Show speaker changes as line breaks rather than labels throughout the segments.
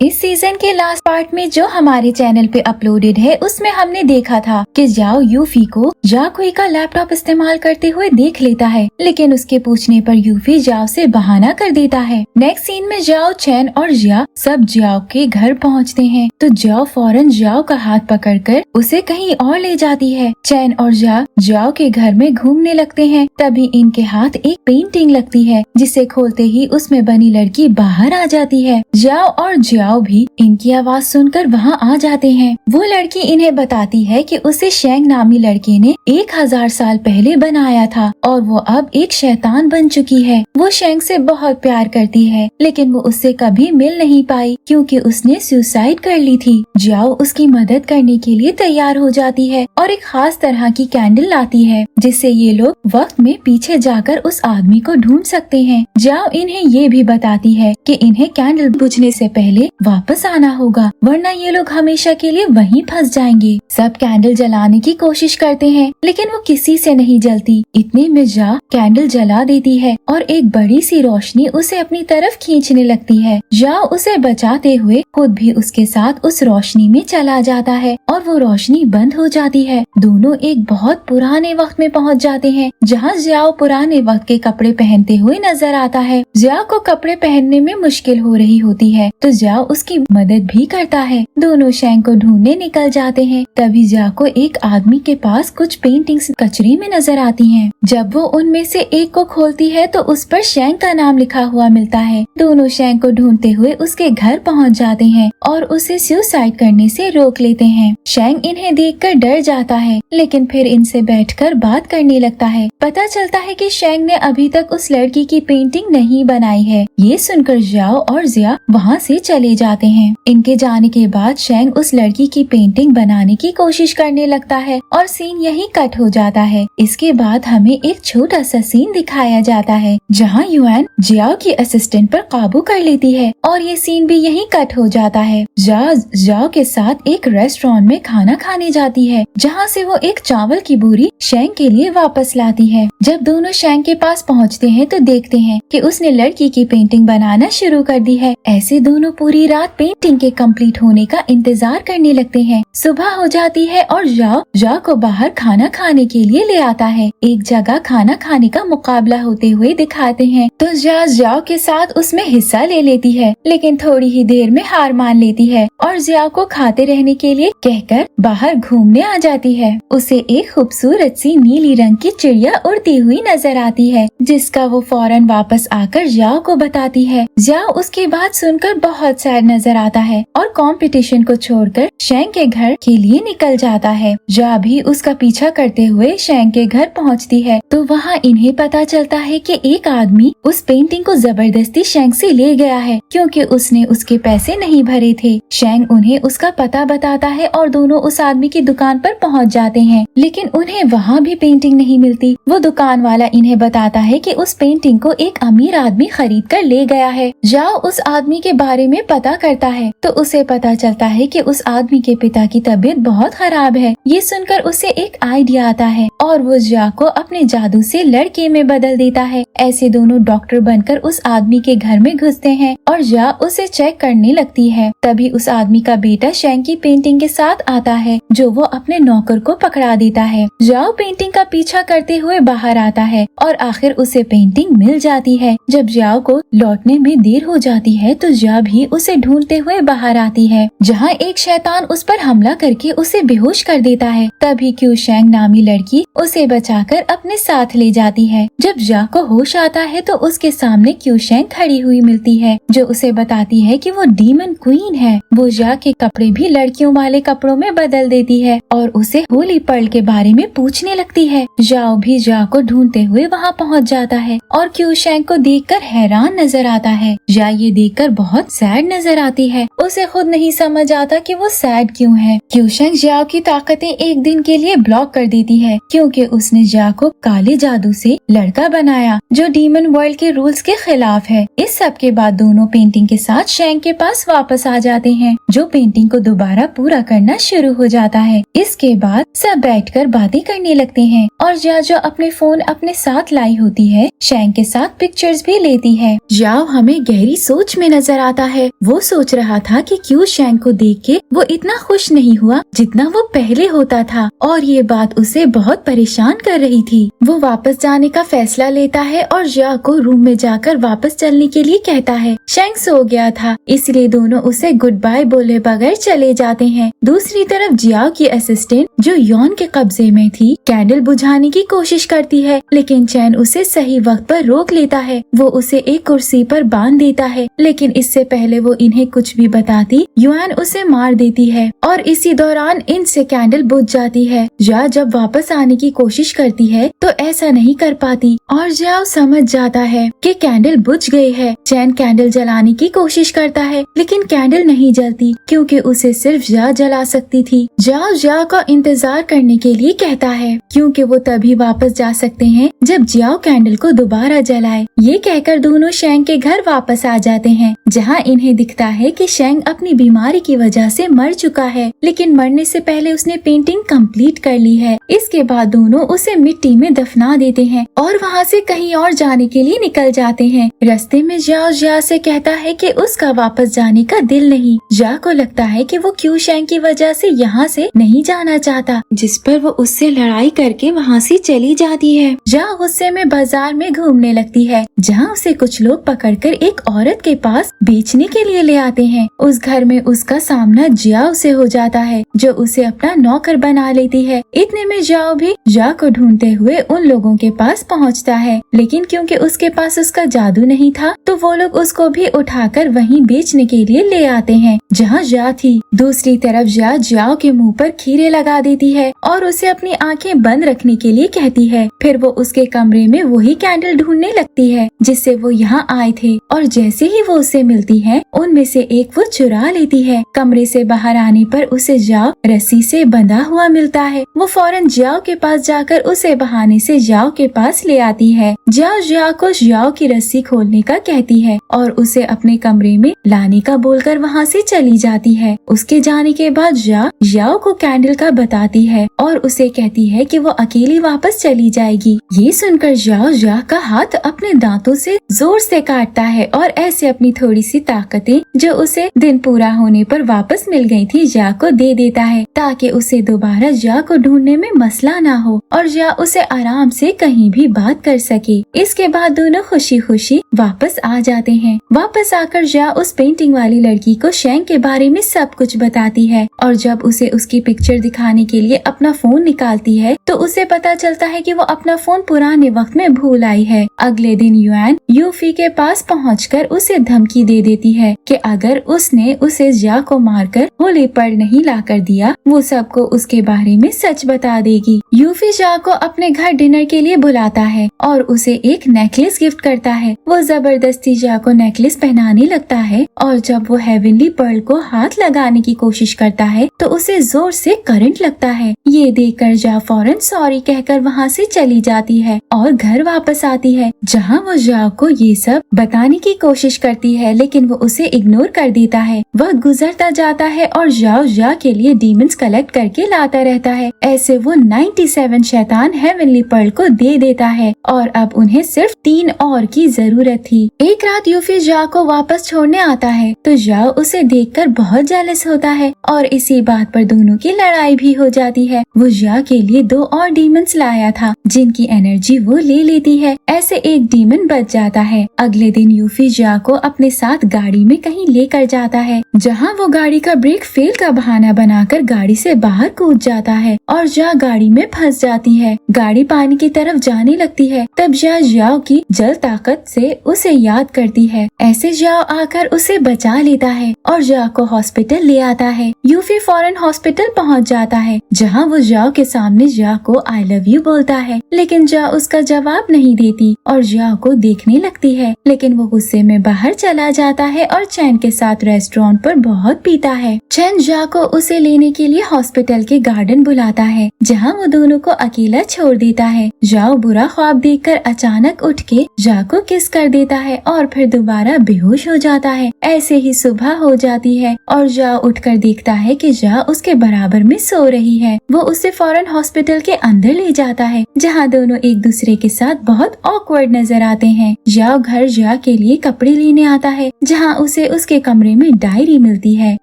इस सीजन के last part में जो हमारे चैनल पे अपलोडेड है उसमें हमने देखा था कि जाओ यूफी को जाकुई का लैपटॉप इस्तेमाल करते हुए देख लेता है, लेकिन उसके पूछने पर यूफी जाओ से बहाना कर देता है। नेक्स्ट सीन में जाओ, चैन और जिया सब जाओ के घर पहुंचते हैं तो जाओ फौरन जाओ का हाथ पकड़कर उसे कहीं और ले जाती है। चैन और जाओ के घर में घूमने लगते हैं, तभी इनके हाथ एक पेंटिंग लगती है जिसे खोलते ही उसमें बनी लड़की बाहर आ जाती है। जाओ और जियाओ भी इनकी आवाज सुनकर वहाँ आ जाते हैं। वो लड़की इन्हें बताती है कि उसे शेंग नामी लड़के ने 1000 साल पहले बनाया था और वो अब एक शैतान बन चुकी है। वो शेंग से बहुत प्यार करती है, लेकिन वो उससे कभी मिल नहीं पाई क्योंकि उसने सुसाइड कर ली थी। जाओ उसकी मदद करने के लिए तैयार हो जाती है और एक खास तरह की कैंडल लाती है जिससे ये लोग वक्त में पीछे जाकर उस आदमी को ढूंढ सकते हैं। जाओ इन्हें ये भी बताती है कि इन्हें कैंडल बुझने से पहले वापस आना होगा, वरना ये लोग हमेशा के लिए वहीं फंस जाएंगे। सब कैंडल जलाने की कोशिश करते हैं लेकिन वो किसी से नहीं जलती। इतने में जा कैंडल जला देती है और एक बड़ी सी रोशनी उसे अपनी तरफ खींचने लगती है। जाओ उसे बचाते हुए खुद भी उसके साथ उस रोशनी में चला जाता है और वो रोशनी बंद हो जाती है। दोनों एक बहुत पुराने वक्त में पहुंच जाते हैं जहां जाओ पुराने वक्त के कपड़े पहनते हुए नजर आता है। जाओ को कपड़े पहनने में मुश्किल हो रही होती है तो जाओ उसकी मदद भी करता है। दोनों शेंग को ढूंढने निकल जाते हैं। तभी जाओ को एक आदमी के पास कुछ पेंटिंग्स कचरे में नजर आती हैं। जब वो उनमें से एक को खोलती है तो उस पर शेंग का नाम लिखा हुआ मिलता है। दोनों शेंग को ढूंढते हुए उसके घर पहुंच जाते हैं और उसे सुसाइड करने से रोक लेते हैं। शेंग इन्हें देखकर डर जाता है लेकिन फिर इनसे बैठकर बात करने लगता है। पता चलता है कि शेंग ने अभी तक उस लड़की की पेंटिंग नहीं बनाई है। ये सुनकर जाओ और जिया वहाँ से चले जाते हैं। इनके जाने के बाद शेंग उस लड़की की पेंटिंग बनाने की कोशिश करने लगता है और सीन यहीं कट हो जाता है। इसके बाद हमें एक छोटा सा सीन दिखाया जाता है जहाँ युआन जियाओ की असिस्टेंट पर काबू कर लेती है और ये सीन भी यहीं कट हो जाता है। जाओ के साथ एक रेस्टोरेंट में खाना खाने जाती है जहाँ से वो एक चावल की बोरी शेंग के लिए वापस लाती है। जब दोनों शेंग के पास पहुँचते हैं तो देखते हैं कि उसने लड़की की पेंटिंग बनाना शुरू कर दी है। ऐसे दोनों पूरी रात पेंटिंग के कंप्लीट होने का इंतजार करने लगते हैं। सुबह हो जाती है और जाओ को बाहर खाना खाने के लिए ले आता है। एक जगह खाना खाने का मुकाबला होते हुए दिखाते हैं तो जाओ के साथ उसमें हिस्सा ले लेती है, लेकिन थोड़ी ही देर में हार मान लेती है और जिया को खाते रहने के लिए कहकर बाहर घूमने आ जाती है। उसे एक खूबसूरत सी नीली रंग की चिड़िया उड़ती हुई नजर आती है जिसका वो फौरन वापस आकर जाओ को बताती है। जाओ उसकी बात सुनकर बहुत सैड नजर आता है और कंपटीशन को छोड़कर शेंग के घर के लिए निकल जाता है। जा भी उसका पीछा करते हुए शेंग के घर पहुंचती है तो वहां इन्हें पता चलता है कि एक आदमी उस पेंटिंग को जबरदस्ती शेंग से ले गया है क्योंकि उसने उसके पैसे नहीं भरे थे। शेंग उन्हें उसका पता बताता है और दोनों उस आदमी की दुकान पर पहुंच जाते हैं, लेकिन उन्हें वहां भी पेंटिंग नहीं मिलती। वो दुकान वाला इन्हें बताता है कि उस पेंटिंग को एक अमीर आदमी खरीद कर ले गया है। जाओ उस आदमी के बारे में पता करता है तो उसे पता चलता है कि उस आदमी के पिता की तबीयत बहुत खराब है। ये सुनकर उसे एक आइडिया आता है और वो जाओ को अपने जादू से लड़के में बदल देता है। ऐसे दोनों डॉक्टर बनकर उस आदमी के घर में घुसते हैं और जाओ उसे चेक करने लगती है। तभी उस आदमी का बेटा शेंग की पेंटिंग के साथ आता है जो वो अपने नौकर को पकड़ा देता है। जाओ पेंटिंग का पीछा करते हुए बाहर आता है और आखिर उसे पेंटिंग मिल जाती है। जब जाओ को लौटने में देर हो जाती है तो जा भी उसे ढूंढते हुए बाहर आती है जहाँ एक शैतान उस पर हमला करके उसे बेहोश कर देता है। तभी क्यू शेंग नामी लड़की उसे बचाकर अपने साथ ले जाती है। जब जा को होश आता है तो उसके सामने क्यू शेंग खड़ी हुई मिलती है जो उसे बताती है कि वो डीमन क्वीन है। वो जा के कपड़े भी लड़कियों वाले कपड़ों में बदल देती है और उसे होली पर्ल के बारे में पूछने लगती है। जाओ भी जा को ढूंढते हुए वहाँ पहुँच जाता है और क्यू शेंग को देखकर हैरान नजर आता है। जा ये देखकर बहुत सैड नजर आती है। उसे खुद नहीं समझ आता कि वो सैड क्यों है। क्यू शेंग जाओ की ताकतें एक दिन के लिए ब्लॉक कर देती है क्योंकि उसने जा को काले जादू से लड़का बनाया जो डीमन वर्ल्ड के रूल्स के खिलाफ है। इस सब के बाद दोनों पेंटिंग के साथ शेंग के पास वापस आ जाते हैं। जो पेंटिंग को दोबारा पूरा करना शुरू हो जाता है। इसके बाद सब बैठकर बातें करने लगते हैं और जो अपने फोन अपने साथ लाई होती है शैंग के साथ पिक्चर्स भी लेती है। जाओ हमें गहरी सोच में नजर आता है। वो सोच रहा था कि क्यों शैंग को देख के वो इतना खुश नहीं हुआ जितना वो पहले होता था और ये बात उसे बहुत परेशान कर रही थी। वो वापस जाने का फैसला लेता है और जा को रूम में जाकर वापस चलने के लिए कहता है। शैंग सो गया था इसलिए दोनों उसे गुड बाय बोले बगैर चले जाते हैं। दूसरी तरफ जियाओ की असिस्टेंट जो यॉन के कब्जे में थी कैंडल बुझाने की कोशिश करती है लेकिन चैन उसे सही वक्त पर रोक लेता है। वो उसे एक कुर्सी पर बांध देता है लेकिन इससे पहले वो इन्हें कुछ भी बताती युआन उसे मार देती है और इसी दौरान इनसे कैंडल बुझ जाती है। जा जब वापस आने की कोशिश करती है तो ऐसा नहीं कर पाती और जाओ समझ जाता है कि कैंडल बुझ गई है। चैन कैंडल जलाने की कोशिश करता है लेकिन कैंडल नहीं जलती क्योंकि उसे सिर्फ जा जला सकती थी। जाओ जा का इंतजार करने के लिए कहता है क्योंकि वो तभी वापस जा सकते हैं जब जियाओ कैंडल को दोबारा जलाए। ये कहकर दोनों शैंग के घर वापस आ जाते हैं जहाँ इन्हें दिखता है कि शैंग अपनी बीमारी की वजह से मर चुका है लेकिन मरने से पहले उसने पेंटिंग कंप्लीट कर ली है। इसके बाद दोनों उसे मिट्टी में दफना देते हैं और वहाँ से कहीं और जाने के लिए निकल जाते हैं। रास्ते में जाओ जा से कहता है कि उसका वापस जाने का दिल नहीं। जा को लगता है कि वो क्यों शैंग की वजह से यहाँ से नहीं जाना चाहता जिस पर वो उससे लड़ाई करके वहाँ से चली जाती है। जा गुस्से में बाजार में घूमने लगती है जहाँ उसे कुछ लोग पकड़कर एक औरत के पास बेचने के लिए ले आते हैं। उस घर में उसका सामना जियाओ से हो जाता है जो उसे अपना नौकर बना लेती है। इतने में जाओ भी जा को ढूंढते हुए उन लोगों के पास पहुँचता है लेकिन क्योंकि उसके पास उसका जादू नहीं था तो वो लोग उसको भी उठाकर वहीं बेचने के लिए ले आते हैं जहाँ जा थी। दूसरी तरफ जा जियाओ के मुँह पर खीरे लगा देती है और उसे अपनी आंखें बंद रखने के लिए कहती है। फिर वो उसके कमरे में वही कैंडल ढूंढने लगती है जिससे वो यहाँ आए थे और जैसे ही वो उससे मिलती है उनमें से एक वो चुरा लेती है। कमरे से बाहर आने पर उसे जाओ रस्सी से बंधा हुआ मिलता है। वो फौरन जाओ के पास जाकर उसे बहाने से जाओ के पास ले आती है। जाओ को जाओ की रस्सी खोलने का कहती है और उसे अपने कमरे में लाने का बोलकर वहाँ से चली जाती है। उसके जाने के बाद जाओ को कैंडल का बताती है और उसे कहती है कि वो अकेली वापस चली जाएगी। ये सुनकर जाओ का हाथ अपने दांतों से जोर से काटता है और ऐसे अपनी थोड़ी सी ताकतें जो उसे दिन पूरा होने पर वापस मिल गई थी जा को दे देता है ताकि उसे दोबारा जा को ढूंढने में मसला ना हो और जा उसे आराम से कहीं भी बात कर सके। इसके बाद दोनों खुशी खुशी वापस आ जाते हैं। वापस आकर जा उस पेंटिंग वाली लड़की को शैंग के बारे में सब कुछ बताती है और जब उसे उसकी पिक्चर दिखाने के लिए अपना फोन निकालती है तो उसे पता चलता है कि वो अपना फोन पुराने वक्त में भूल आई है। अगले दिन युआन यूफी के पास पहुंचकर उसे धमकी दे देती है कि अगर उसने उसे जा को मारकर होली पर नहीं लाकर दिया वो सबको उसके बारे में सच बता देगी। यूफी जा को अपने घर डिनर के लिए बुलाता है और उसे एक नेकलेस गिफ्ट करता है। वो जबरदस्ती जा को नेकलेस पहनाने लगता है और जब वो हेवनली पर्ल को हाथ लगाने की कोशिश करता है तो उसे जोर से करंट लगता है। ये देखकर जा फौरन सॉरी कहकर वहाँ से चली जाती है और घर वापस आती है जहाँ वो जा को ये सब बताने की कोशिश करती है लेकिन वो उसे इग्नोर कर देता है। वक्त गुजरता जाता है और जा के लिए डीमंस कलेक्ट करके लाता रहता है। ऐसे वो 97 शैतान हेवनली पर्ल को दे देता है और अब उन्हें सिर्फ 3 और की जरूरत थी। एक रात यूफी जा को वापस छोड़ने आता है तो जा उसे देखकर बहुत जेलस होता है और इसी बात पर दोनों की लड़ाई भी हो जाती है। वो जा के लिए 2 और डीमंस लाया था जिनकी एनर्जी वो ले लेती है। ऐसे एक डीमन बच जाता है। अगले दिन यूफी जा को अपने साथ गाड़ी में कहीं लेकर जाता है जहाँ वो गाड़ी का ब्रेक फेल का बहाना बनाकर गाड़ी से बाहर कूद जाता है और जा गाड़ी में फंस जाती है। गाड़ी पानी की तरफ जाने लगती है तब जाओ की जल ताकत से उसे याद करती है। ऐसे जाओ आकर उसे बचा लेता है और जा को हॉस्पिटल ले आता है। यूफी फौरन हॉस्पिटल पहुंच जाता है, जहां वो जाओ के सामने जाओ को आई लव यू बोलता है, लेकिन जाओ उसका जवाब नहीं देती और जाओ को देखने लगती है। लेकिन वो गुस्से में बाहर चला जाता है और चैन के साथ रेस्टोरेंट पर बहुत पीता है। चैन जाओ को उसे लेने के लिए हॉस्पिटल के गार्डन बुलाता है, जहाँ वो दोनों को अकेला छोड़ देता है। जाओ बुरा ख्वाब देखकर अचानक उठ के जाओ को किस कर देता है और फिर दोबारा बेहोश हो जाता है। ऐसे ही सुबह हो जाती है और जाओ उठकर देखता है कि जाओ उसके बराबर में सो रही है। वो उसे फौरन हॉस्पिटल के अंदर ले जाता है, जहाँ दोनों एक दूसरे के साथ बहुत ऑकवर्ड नजर आते हैं। जाओ घर जा के लिए कपड़े लेने आता है, जहाँ उसे उसके कमरे में डायरी मिलती है,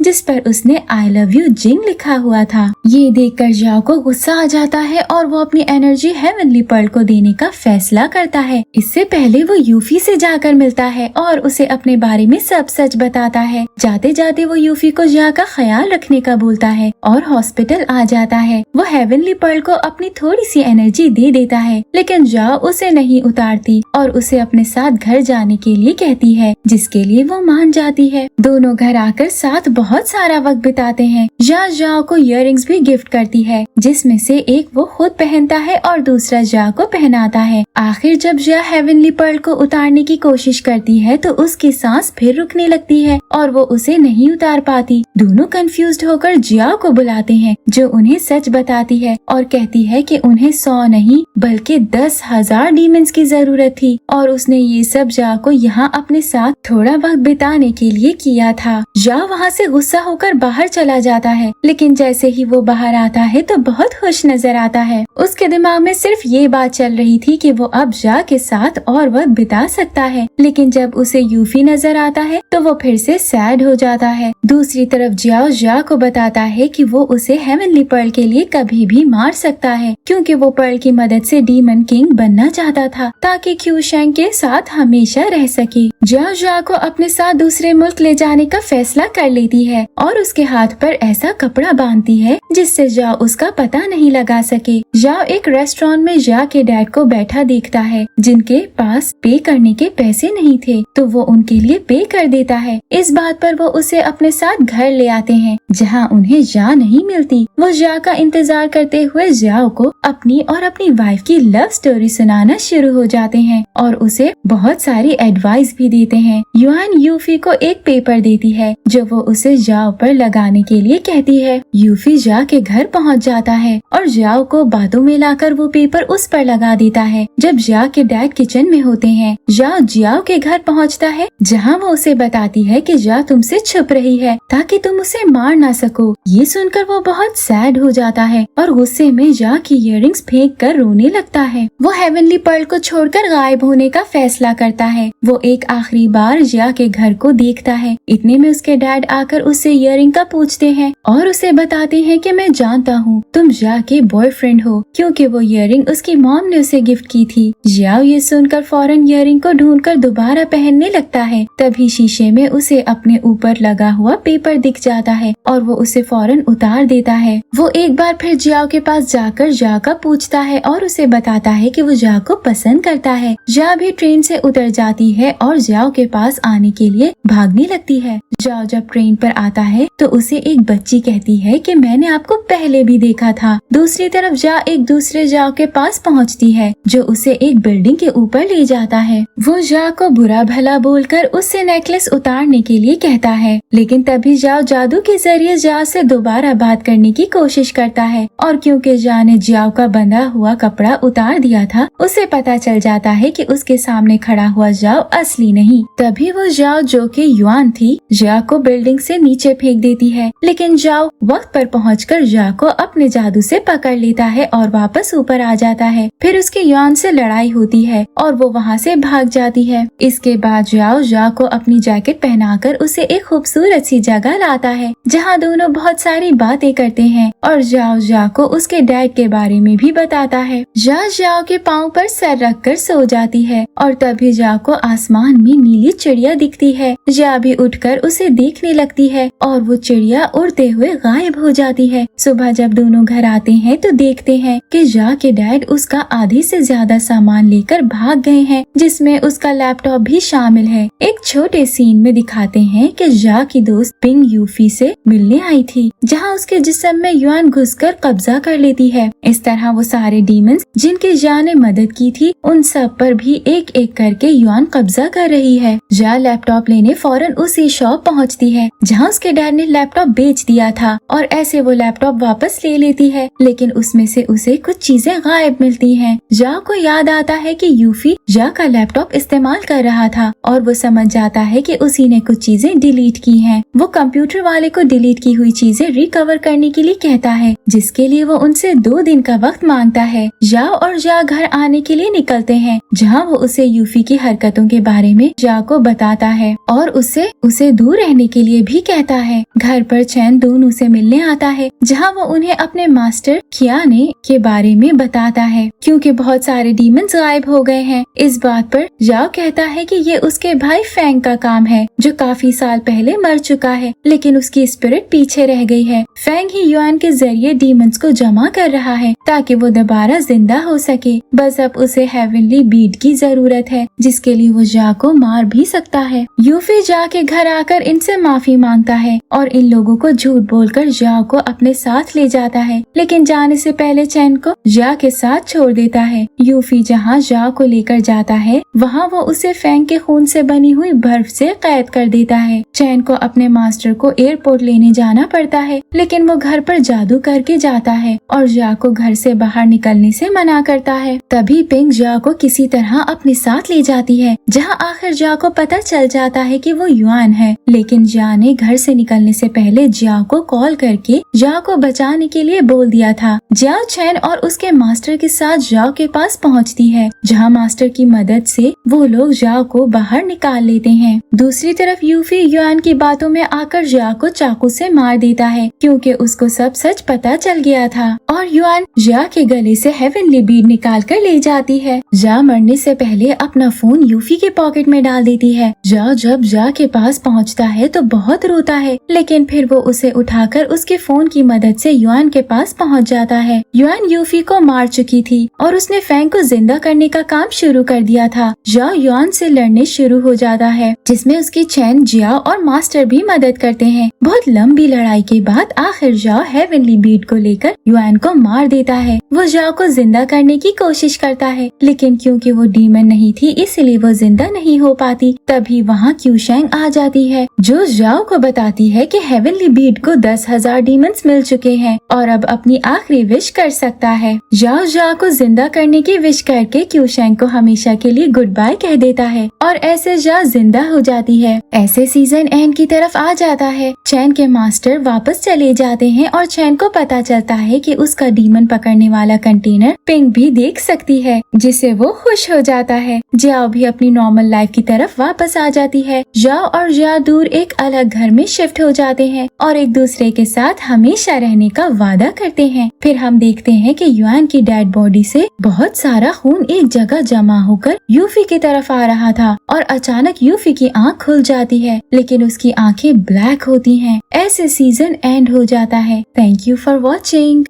जिस पर उसने आई लव यू जिंग लिखा हुआ था। ये देखकर जाओ को गुस्सा आ जाता है और वो अपनी एनर्जी हेवनली पर्ल को देने का फैसला करता है। इससे पहले वो यूफी से जाकर मिलता है और उसे अपने बारे में सब सच बताता है। जाते जाते वो यूफी को जाओ का ख्याल रखने का बोलता है और हॉस्पिटल आ जाता है। वो हेवनली पर्ल को अपनी थोड़ी सी एनर्जी दे देता है, लेकिन जाओ उसे नहीं उतारती और उसे अपने साथ घर जाने के लिए कहती है, जिसके लिए वो मान जाती है। दोनों घर आकर साथ बहुत सारा वक्त बिताते हैं। जाओ को इयररिंग्स भी गिफ्ट करती है, जिसमें से एक वो खुद पहनता है और दूसरा जाओ को पहनाता है। आखिर जब जाओ हेवनली पर्ल को उतारने की कोशिश करती है तो उसकी सांस फिर रुकने लगती है और वो उसे नहीं उतार पाती। दोनों कंफ्यूज्ड होकर जाओ को बुलाते हैं, जो उन्हें सच बताती है और कहती है कि उन्हें 100 नहीं बल्कि 10,000 डीमंस की जरूरत थी और उसने ये सब जाओ को यहाँ अपने साथ थोड़ा वक्त बिताने के लिए किया था। जाओ वहाँ से गुस्सा होकर बाहर चला जाता है, लेकिन जैसे ही वो बाहर आता है तो बहुत खुश नजर आता है। उसके दिमाग में सिर्फ ये बात चल रही थी कि वो अब जा के साथ और वक्त बिता सकता है, लेकिन जब उसे यूफी नजर आता है तो वो फिर से सैड हो जाता है। दूसरी तरफ जाओ को बताता है कि वो उसे हेवनली पर्ल के लिए कभी भी मार सकता है, क्योंकि वो पर्ल की मदद से डीमन किंग बनना चाहता था ताकि क्यूशेंग के साथ हमेशा रह सके। जाओ को अपने साथ दूसरे मुल्क ले जाने का फैसला कर लेती है और उसके हाथ पर ऐसा कपड़ा बांधती है जिससे जाओ उसका पता नहीं लगा सके। जाओ एक रेस्टोरेंट में जा के डैड को बैठा देखता है, जिनके पास पे करने के पैसे नहीं थे, तो वो उनके लिए पे कर देता है। इस बात पर वो उसे अपने साथ घर ले आते हैं, जहाँ उन्हें जा नहीं मिलती। वो जा का इंतजार करते हुए जाओ को अपनी और अपनी वाइफ की लव स्टोरी सुनाना शुरू हो जाते हैं और उसे बहुत सारी एडवाइस भी देते हैं। युआन यूफी को एक पेपर देती है, जो वो उसे जाओ पर लगाने के लिए कहती है। यूफी जा के घर पहुँच जाता है और जाओ को बातों में लाकर वो पेपर उस पर लगा देता है। जब जाओ के डैड किचन में होते हैं, जाओ के घर पहुँचता है, जहाँ वो उसे बताती है कि जाओ तुमसे छुप रही है ताकि तुम उसे मार ना सको। ये सुनकर वो बहुत सैड हो जाता है और गुस्से में जाओ की इयररिंग्स फेंक कर रोने लगता है। वो हेवनली पर्ल को छोड़कर गायब होने का फैसला करता है। वो एक आखिरी बार जाओ के घर को देखता है। इतने में उसके डैड आकर उससे इयररिंग का पूछते हैं और उसे बताते हैं कि मैं जानता हूँ तुम जाओ के बॉयफ्रेंड हो, क्योंकि वो इयररिंग उसकी मॉम ने उसे गिफ्ट की थी। जाओ ये सुनकर फौरन इयररिंग को ढूंढकर दोबारा पहनने लगता है। तभी शीशे में उसे अपने ऊपर लगा हुआ पेपर दिख जाता है और वो उसे फौरन उतार देता है। वो एक बार फिर जाओ के पास जाकर जाओ का पूछता है और उसे बताता है कि वो जाओ को पसंद करता है। जाओ भी ट्रेन से उतर जाती है और जाओ के पास आने के लिए भागने लगती है। जाओ जब ट्रेन पर आता है तो उसे एक बच्ची कहती है कि मैंने आपको पहले भी देखा था। दूसरी तरफ जाओ एक दूसरे जाओ के पास पहुंचती है, जो उसे एक बिल्डिंग के ऊपर ले जाता है। वो जाओ को बुरा भला बोलकर उससे नेकलेस उतारने के लिए कहता है, लेकिन तभी जाओ जादू के जरिए जाओ से दोबारा बात करने की कोशिश करता है और क्योंकि जाओ ने जाओ का बंधा हुआ कपड़ा उतार दिया था, उसे पता चल जाता है कि उसके सामने खड़ा हुआ जाओ असली नहीं। तभी वो जाओ जो कि युआन थी, जाओ को बिल्डिंग से नीचे फेंक देती है, लेकिन जाओ वक्त पर पहुंचकर जाओ को अपने जादू से पकड़ लेता है और वापस ऊपर आ जाता है। फिर उसके युआन से लड़ाई होती है और वो वहाँ से भाग जाती है। इसके बाद जाओ को अपनी जैकेट पहनाकर उसे एक खूबसूरत सी जगह लाता है, जहाँ दोनों बहुत सारी बातें करते हैं और जाओ को उसके डैड के बारे में भी बताता है। जाओ के पाँव पर सर रखकर सो जाती है और तभी जाओ को आसमान में नीली चिड़िया दिखती है। जाओ भी उठकर उसे देखने लगती है और वो चिड़िया उड़ते हुए गायब हो जाती है। सुबह जब दोनों घर आते हैं तो देखते हैं कि जाओ के डैड उसका आधे से ज्यादा सामान लेकर भाग गए हैं, जिसमें उसका लैपटॉप भी शामिल है। एक छोटे सीन में दिखाते दिखाते हैं कि जा की दोस्त पिंग यूफी से मिलने आई थी, जहां उसके जिस्म में युआन घुसकर कब्जा कर लेती है। इस तरह वो सारे डीमंस जिनकी जा ने मदद की थी उन सब पर भी एक एक करके युआन कब्जा कर रही है। जा लैपटॉप लेने फौरन उसी शॉप पहुंचती है जहां उसके डैड ने लैपटॉप बेच दिया था और ऐसे वो लैपटॉप वापस ले लेती है, लेकिन उसमें से उसे कुछ चीजें गायब मिलती हैं। जा को याद आता है कि यूफी जा का लैपटॉप इस्तेमाल कर रहा था और वो समझ जाता है कि उसी ने कुछ चीजें डिलीट की हैं। वो कंप्यूटर वाले को डिलीट की हुई चीजें रिकवर करने के लिए कहता है, जिसके लिए वो उनसे 2 दिन का वक्त मांगता है। जा और जा घर आने के लिए निकलते हैं, जहाँ वो उसे यूफी की हरकतों के बारे में जा को बताता है और उसे दूर रहने के लिए भी कहता है। घर पर चैन दोनों से मिलने आता है, जहाँ वो उन्हें अपने मास्टर खियाने के बारे में बताता है, क्योंकि बहुत सारे डीमंस गायब हो गए हैं। इस बात पर जाओ कहता है कि ये उसके भाई फैंग का काम है, जो काफी साल पहले मर चुका है, लेकिन उसकी स्पिरिट पीछे रह गई है। फैंग ही युआन के जरिए डीमंस को जमा कर रहा है ताकि वो दोबारा जिंदा हो सके। बस अब उसे हेवनली बीट की जरूरत है, जिसके लिए वो जा को मार भी सकता है। यूफी जा के घर आकर इनसे माफी मांगता है और इन लोगों को झूठ बोलकर जा को अपने साथ ले जाता है, लेकिन जाने से पहले चैन को जा के साथ छोड़ देता है। यूफी जहाँ जा को लेकर जाता है वहाँ वो उसे फैंग के खून से बनी हुई बर्फ से कैद कर देता है। चैन को अपने मास्टर को एयरपोर्ट लेने जाना पड़ता है, लेकिन वो घर पर जादू करके जाता है और जा को घर से बाहर निकलने से मना करता है। तभी पिंग जा को किसी तरह अपने साथ ले जाती है, जहाँ आखिर जा को पता चल जाता है कि वो युआन है, लेकिन जा ने घर से निकलने से पहले जा को कॉल करके जा को बचाने के लिए बोल दिया था। जाओ चैन और उसके मास्टर के साथ जाओ के पास पहुंचती है, जहां मास्टर की मदद से वो लोग जाओ को बाहर निकाल लेते हैं। दूसरी तरफ यूफी युआन की बातों में आकर जा को चाकू से मार देता है, क्योंकि उसको सब सच पता चल गया था और युआन जा के गले से हेवनली बीड निकाल कर ले जाती है। जा मरने से पहले अपना फोन यूफी के पॉकेट में डाल देती है। जा जब जा के पास पहुंचता है तो बहुत रोता है, लेकिन फिर वो उसे उठाकर उसके फोन की मदद से युआन के पास पहुंच जाता है। युआन यूफी को मार चुकी थी और उसने फैंग को जिंदा करने का काम शुरू कर दिया था। जाओ युआन से लड़ने शुरू हो जाता है, जिसमें उसकी चैन, जियाओ और मास्टर भी मदद करते हैं। बहुत लंबी लड़ाई के बाद आखिर जाओ हेवनली बीट को लेकर युआन को मार देता है। वो जाओ को जिंदा करने की कोशिश करता है, लेकिन क्योंकि वो डीमन नहीं थी इसलिए वो जिंदा नहीं हो पाती। तभी वहाँ क्यूशैंग आ जाती है, जो जाओ को बताती है कि हेवनली बीट को 10,000 डीमंस मिल चुके हैं और अब अपनी आखिरी विश कर सकता है। जाओ को जिंदा करने की विश करके क्यूशैंग को हमेशा के लिए गुड बाय कह देता है और ऐसे जा जिंदा हो जाती है। ऐसे सीजन एंड की तरफ आ जाता है। चैन के मास्टर वापस चले जाते हैं और चैन को पता चलता है कि उसका डीमन पकड़ने वाला कंटेनर पिंग भी देख सकती है, जिसे वो खुश हो जाता है। जाओ भी अपनी नॉर्मल लाइफ की तरफ वापस आ जाती है। जाओ और जा दूर एक अलग घर में शिफ्ट हो जाते हैं और एक दूसरे के साथ हमेशा रहने का वादा करते हैं। फिर हम देखते हैं कि युआन की डेड बॉडी से बहुत सारा खून एक जगह जमा होकर यूफी की तरफ आ रहा था और अचानक यूफी की आंख खुल जाती है, लेकिन उसकी आंखें ब्लैक होती हैं। ऐसे सीजन एंड हो जाता है। Thank you for watching.